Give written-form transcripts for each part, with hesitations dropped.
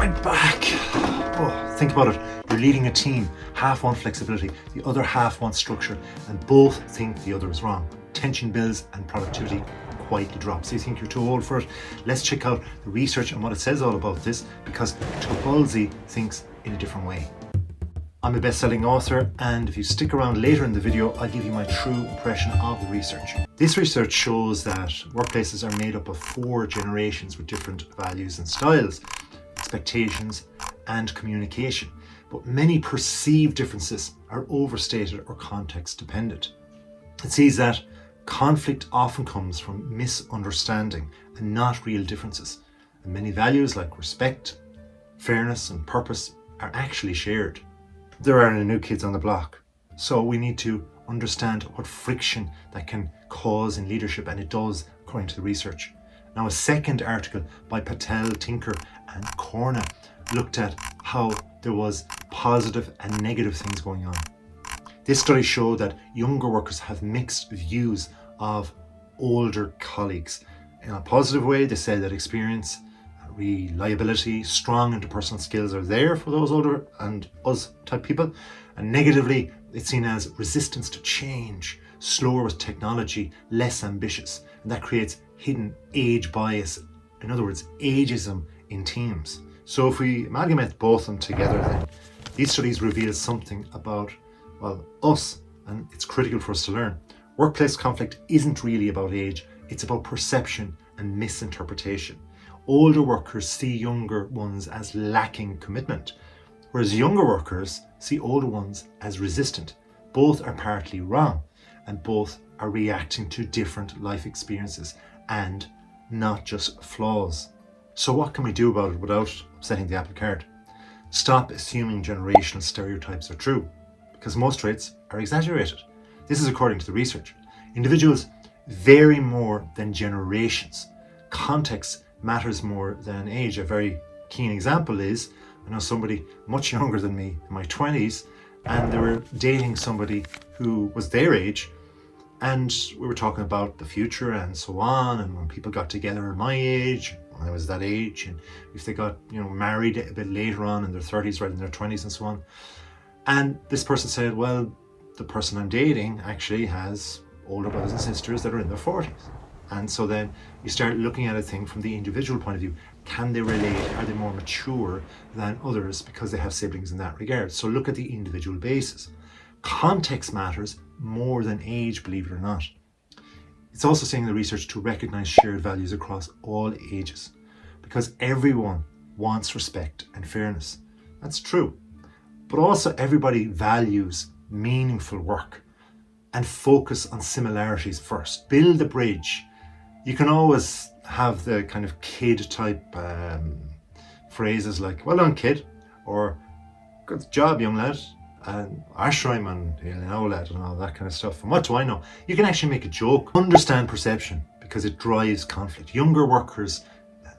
right back. Oh, think about it. You're leading a team. Half want flexibility, the other half want structure, and both think the other is wrong. Tension builds and productivity quietly drops. You think you're too old for it? Let's check out the research and what it says all about this, because Topolsky thinks in a different way. I'm a best-selling author, and if you stick around later in the video, I'll give you my true impression of the research. This research shows that workplaces are made up of 4 generations with different values and styles, expectations and communication. But many perceived differences are overstated or context dependent. It sees that conflict often comes from misunderstanding and not real differences. And many values like respect, fairness and purpose are actually shared. There are no new kids on the block. So we need to understand what friction that can cause in leadership, and it does according to the research. Now, a second article by Patel, Tinker and Conor looked at how there was positive and negative things going on. This study showed that younger workers have mixed views of older colleagues. In a positive way, they said that experience, reliability, strong interpersonal skills are there for those older and us type people. And negatively, it's seen as resistance to change, slower with technology, less ambitious. And that creates hidden age bias. In other words, ageism in teams. So if we amalgamate both of them together, then these studies reveal something about, well, us, and it's critical for us to learn. Workplace conflict isn't really about age, it's about perception and misinterpretation. Older workers see younger ones as lacking commitment, whereas younger workers see older ones as resistant. Both are partly wrong, and both are reacting to different life experiences and not just flaws. So what can we do about it without upsetting the apple cart? Stop assuming generational stereotypes are true, because most traits are exaggerated. This is according to the research. Individuals vary more than generations. Context matters more than age. A very keen example is, I know somebody much younger than me in my 20s, and they were dating somebody who was their age, and we were talking about the future and so on, and when people got together at my age, when I was that age, and if they got married a bit later on in their 30s rather than their 20s and so on. And this person said, well, the person I'm dating actually has older brothers and sisters that are in their 40s. And so then you start looking at a thing from the individual point of view. Can they relate? Are they more mature than others because they have siblings in that regard? So look at the individual basis. Context matters more than age, believe it or not. It's also saying in the research to recognize shared values across all ages, because everyone wants respect and fairness. That's true. But also everybody values meaningful work and focus on similarities first. Build a bridge. You can always have the kind of kid type phrases like, well done kid, or good job young lad, and Ashram and lad and all that kind of stuff. And what do I know? You can actually make a joke. Understand perception, because it drives conflict. Younger workers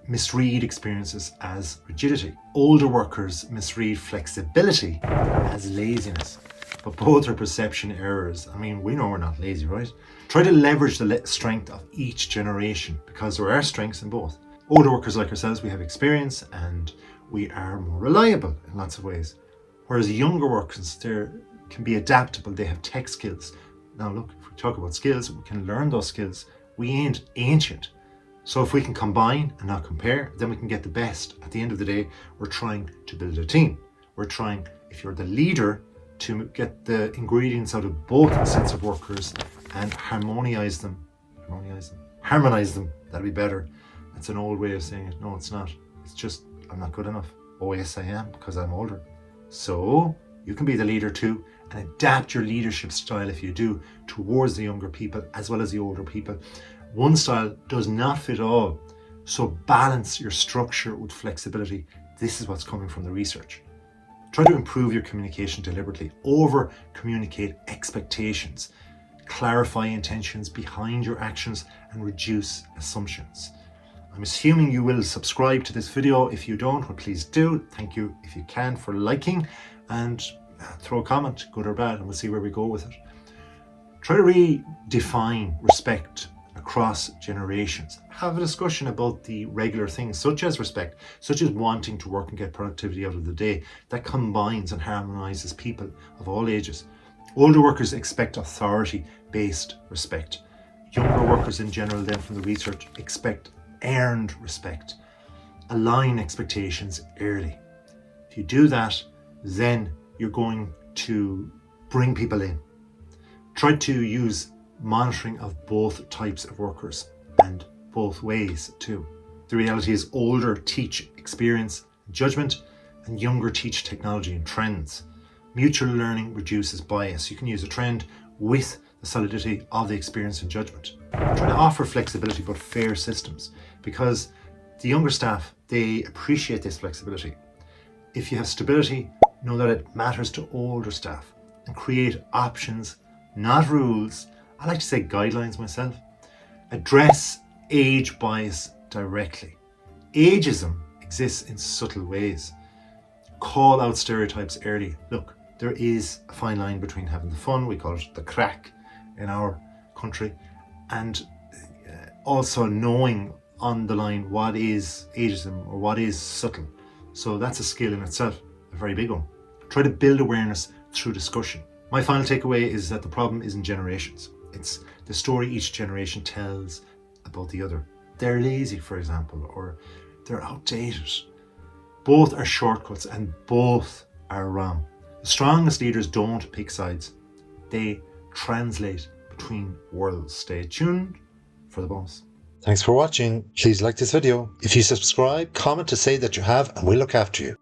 misread experiences as rigidity. Older workers misread flexibility as laziness. But both are perception errors. I mean, we know we're not lazy, right? Try to leverage the strength of each generation, because there are strengths in both. Older workers like ourselves, we have experience and we are more reliable in lots of ways. Whereas younger workers, they can be adaptable, they have tech skills. Now look, if we talk about skills, we can learn those skills. We ain't ancient. So if we can combine and not compare, then we can get the best. At the end of the day, we're trying to build a team. We're trying, if you're the leader, to get the ingredients out of both sets of workers and harmonize them. That'd be better. That's an old way of saying it. No, it's not. It's just, I'm not good enough. Oh yes, I am, because I'm older. So you can be the leader too, and adapt your leadership style, if you do, towards the younger people as well as the older people. One style does not fit all. So balance your structure with flexibility. This is what's coming from the research. Try to improve your communication deliberately. Over communicate expectations. Clarify intentions behind your actions and reduce assumptions. I'm assuming you will subscribe to this video. If you don't, well, please do. Thank you if you can for liking, and throw a comment, good or bad, and we'll see where we go with it. Try to redefine respect across generations. Have a discussion about the regular things such as respect, such as wanting to work and get productivity out of the day, that combines and harmonizes people of all ages. Older workers expect authority-based respect. Younger workers in general, then, from the research, expect earned respect. Align expectations early. If you do that, then you're going to bring people in. Try to use monitoring of both types of workers and both ways too. The reality is older teach experience and judgment, and younger teach technology and trends. Mutual learning reduces bias. You can use a trend with the solidity of the experience and judgment. Try to offer flexibility but fair systems, because the younger staff, they appreciate this flexibility. If you have stability, know that it matters to older staff, and create options, not rules. I like to say guidelines myself. Address age bias directly. Ageism exists in subtle ways. Call out stereotypes early. Look, there is a fine line between having the fun, we call it the crack in our country, and also knowing on the line what is ageism or what is subtle. So that's a skill in itself, a very big one. Try to build awareness through discussion. My final takeaway is that the problem isn't generations. It's the story each generation tells about the other. They're lazy, for example, or they're outdated. Both are shortcuts and both are wrong. The strongest leaders don't pick sides. They translate between worlds. Stay tuned for the bonus. Thanks for watching. Please like this video. If you subscribe, comment to say that you have, and we'll look after you.